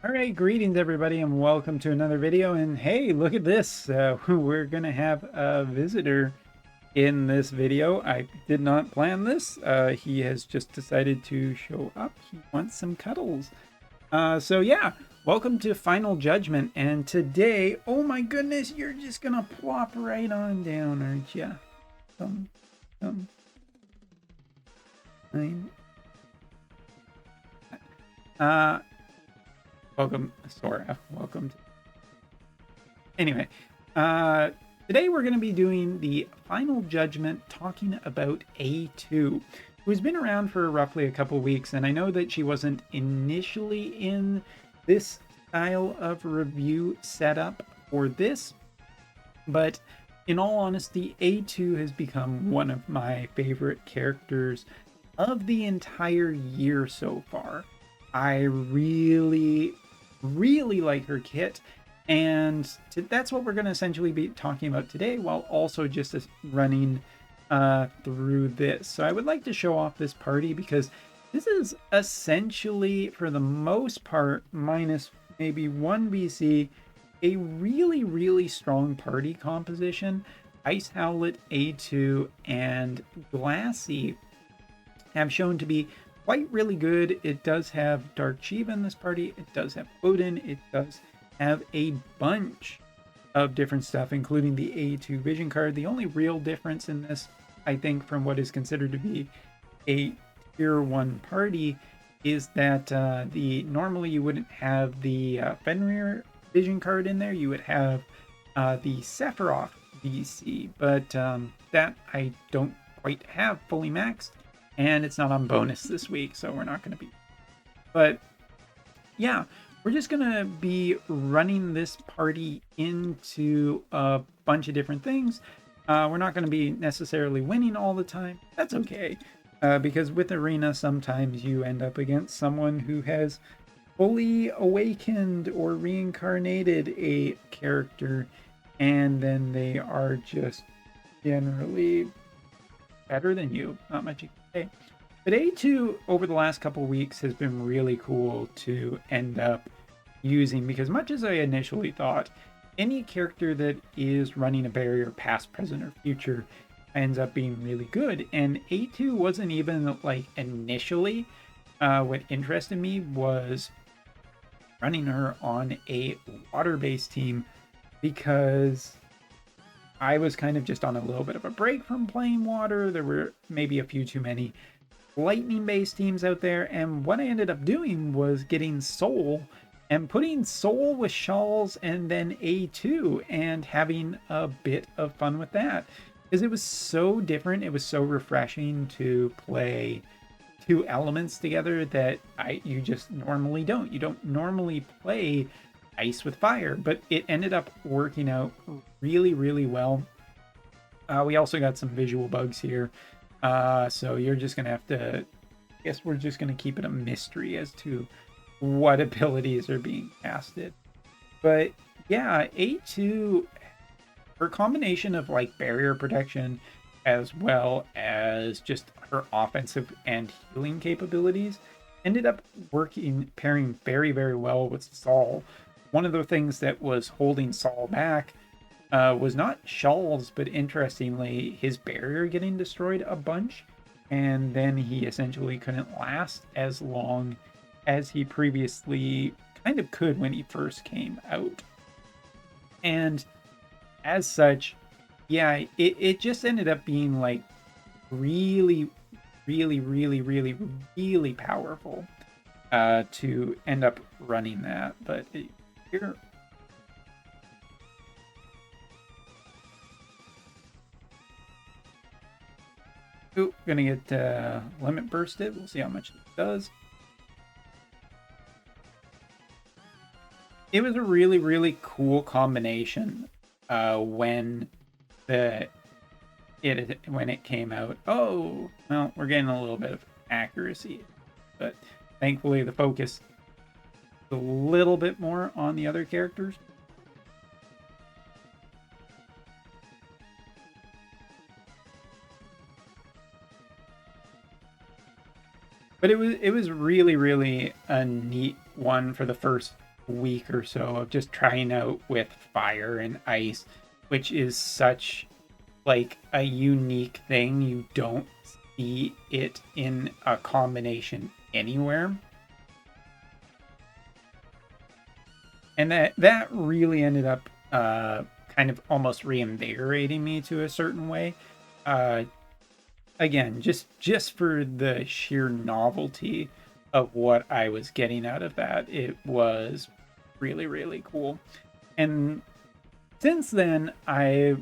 All right, greetings everybody and welcome to another video. And hey, look at this. We're gonna have a visitor in this video. I did not plan this. He has just decided to show up. He wants some cuddles. So yeah, welcome to Final Judgment. And today, oh my goodness, you're just gonna plop right on down, aren't you? Come, come. I'm... Uh, welcome, Sora. Welcome to... Anyway, today we're going to be doing the Final Judgment, talking about A2, who's been around for roughly a couple weeks, and I know that she wasn't initially in this style of review setup for this, but in all honesty, A2 has become one of my favorite characters of the entire year so far. I really like her kit, and that's what we're going to essentially be talking about today, while also just running through this. So I would like to show off this party because this is essentially, for the most part, minus maybe 1 BC, a really strong party composition. Ice Howlet, A2, and Glassy have shown to be quite really good. It does have Dark Shiva in this party. It does have Odin. It does have a bunch of different stuff, including the A2 vision card. The only real difference in this, I think, from what is considered to be a tier 1 party is that normally you wouldn't have the Fenrir vision card in there. You would have the Sephiroth VC, but that I don't quite have fully maxed, and it's not on bonus this week, so we're not going to be. But yeah, we're just going to be running this party into a bunch of different things. We're not going to be necessarily winning all the time. That's okay, because with Arena, sometimes you end up against someone who has fully awakened or reincarnated a character, and then they are just generally better than you. Not much you can say. But A2 over the last couple weeks has been really cool to end up using, because much as I initially thought, any character that is running a barrier past, present, or future ends up being really good. And A2 wasn't even like initially what interested me was running her on a water-based team, because I was kind of just on a little bit of a break from playing water. There were maybe a few too many lightning-based teams out there, and what I ended up doing was getting Soul and putting Soul with Shawls and then A2 and having a bit of fun with that, because it was so different. It was so refreshing to play two elements together that you just normally don't. You don't normally play ice with fire, but it ended up working out really well. We also got some visual bugs here, so you're just gonna have to, I guess we're just gonna keep it a mystery as to what abilities are being casted. But yeah, A2, her combination of like barrier protection as well as just her offensive and healing capabilities ended up pairing very well with Saul. One of the things that was holding Saul back was not Shawls, but interestingly, his barrier getting destroyed a bunch, and then he essentially couldn't last as long as he previously kind of could when he first came out. And as such, yeah, it just ended up being like really powerful to end up running that. But here, ooh, gonna get limit bursted. We'll see how much it does. It was a really cool combination when it came out. Oh, well, we're getting a little bit of accuracy, but thankfully the focus is a little bit more on the other characters. But it was really a neat one for the first week or so of just trying out with fire and ice, which is such like a unique thing. You don't see it in a combination anywhere. And that really ended up kind of almost reinvigorating me to a certain way. Again, just for the sheer novelty of what I was getting out of that, it was really, really cool. And since then, I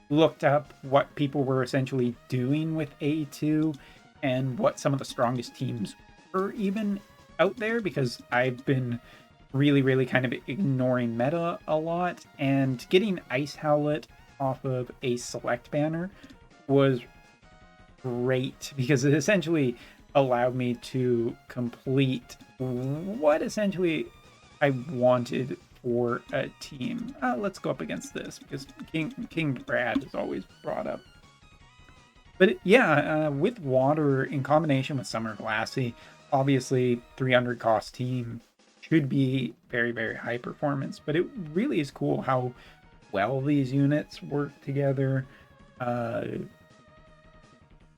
looked up what people were essentially doing with A2 and what some of the strongest teams were even out there, because I've been really, really kind of ignoring meta a lot, and getting Ice Howlet off of a select banner was great because it essentially allowed me to complete what essentially I wanted for a team. Let's go up against this because King Brad is always brought up. But yeah, with Water in combination with Summer Glassy, obviously 300 cost team should be very, very high performance, but it really is cool how well these units work together.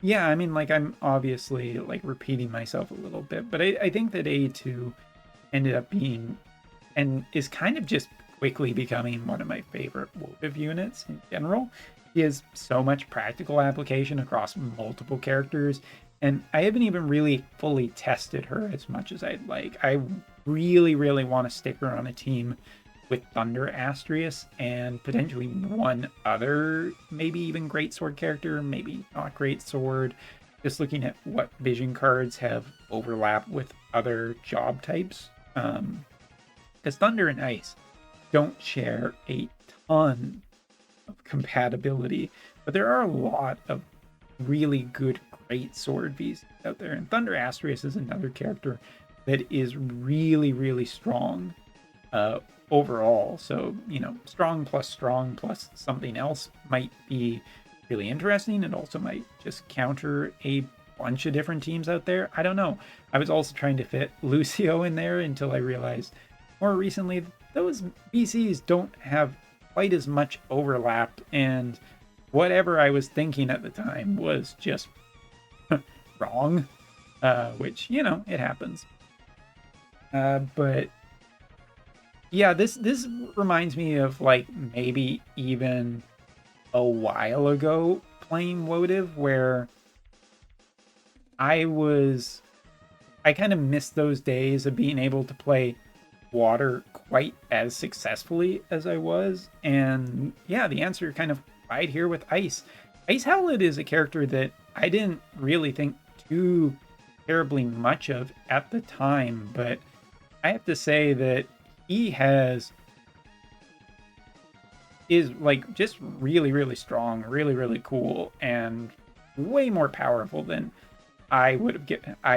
Yeah, I mean, like, I'm obviously like repeating myself a little bit, but I think that A2 ended up being and is kind of just quickly becoming one of my favorite Wotv units in general. He has so much practical application across multiple characters, and I haven't even really fully tested her as much as I'd like. I really, really want to stick her on a team with Thunder Astrius and potentially one other, maybe even Greatsword character, maybe not Greatsword. Just looking at what vision cards have overlap with other job types. Because Thunder and Ice don't share a ton of compatibility, but there are a lot of really good Greatsword Vs out there. And Thunder Astrius is another character that is really, really strong overall. So, you know, strong plus something else might be really interesting. It also might just counter a bunch of different teams out there. I don't know. I was also trying to fit Lucio in there until I realized more recently those VCs don't have quite as much overlap, and whatever I was thinking at the time was just wrong, which, you know, it happens. But yeah, this reminds me of like maybe even a while ago playing Wotv, where I kind of missed those days of being able to play Water quite as successfully as I was. And yeah, the answer kind of right here with Ice. Ice Howlet is a character that I didn't really think too terribly much of at the time, but I have to say that he is like just really, really strong, really, really cool, and way more powerful than I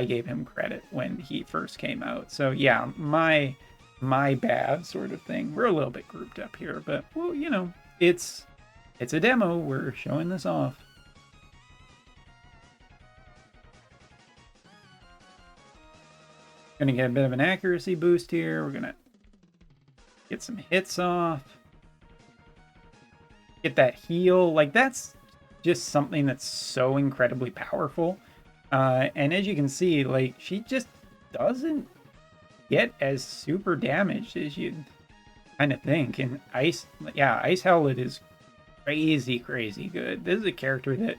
gave him credit when he first came out. So yeah, my bad sort of thing. We're a little bit grouped up here, but well, you know, it's a demo. We're showing this off. Gonna get a bit of an accuracy boost here. We're gonna get some hits off. Get that heal. Like, that's just something that's so incredibly powerful. And as you can see, like, she just doesn't get as super damaged as you'd kind of think. And Ice Howlet is crazy, crazy good. This is a character that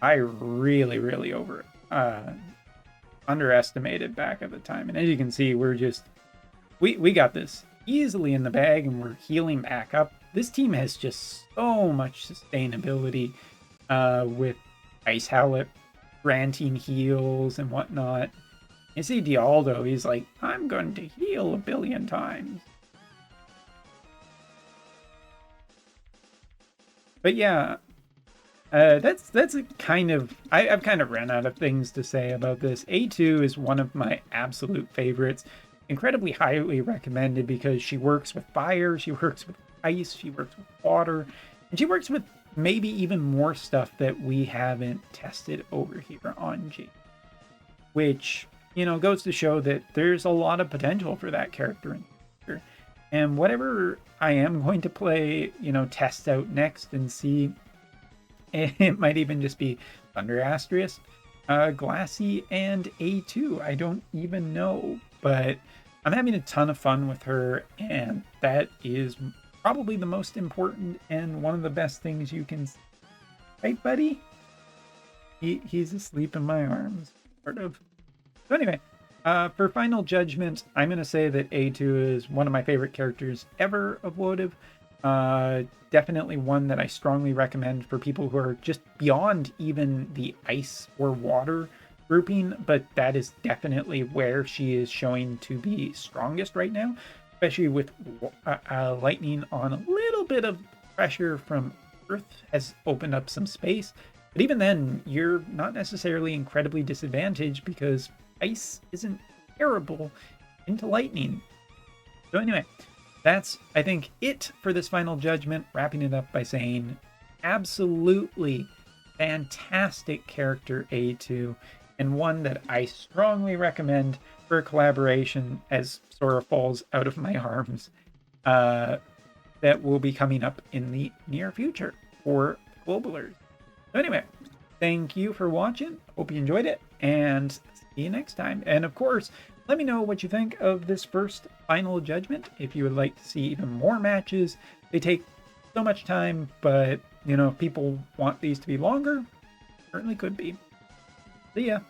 I really, really underestimated back at the time. And as you can see, we got this easily in the bag, and we're healing back up. This team has just so much sustainability with Ice Howlet granting heals and whatnot. You see Dialdo, he's like, I'm going to heal 1 billion times. But yeah, that's a kind of, I've kind of ran out of things to say about this. A2 is one of my absolute favorites. Incredibly highly recommended because she works with fire, she works with ice, she works with water, and she works with maybe even more stuff that we haven't tested over here on G. Which, you know, goes to show that there's a lot of potential for that character in the character. And whatever I am going to play, test out next and see, it might even just be Thunder Asterisk, Glassy, and A2. I don't even know, but I'm having a ton of fun with her, and that is probably the most important and one of the best things you can... Right, buddy? He's asleep in my arms, sort of. So anyway, for Final Judgment, I'm going to say that A2 is one of my favorite characters ever of Wotv. Definitely one that I strongly recommend for people who are just beyond even the ice or water grouping, but that is definitely where she is showing to be strongest right now, especially with lightning on a little bit of pressure from Earth has opened up some space. But even then, you're not necessarily incredibly disadvantaged because ice isn't terrible into lightning. So anyway, that's, I think, it for this Final Judgment, wrapping it up by saying absolutely fantastic character A2, and one that I strongly recommend for a collaboration as Sora falls out of my arms, that will be coming up in the near future for Globalers. So anyway, thank you for watching. Hope you enjoyed it, and see you next time. And of course, let me know what you think of this first Final Judgment. If you would like to see even more matches, they take so much time, but if people want these to be longer, certainly could be. See ya.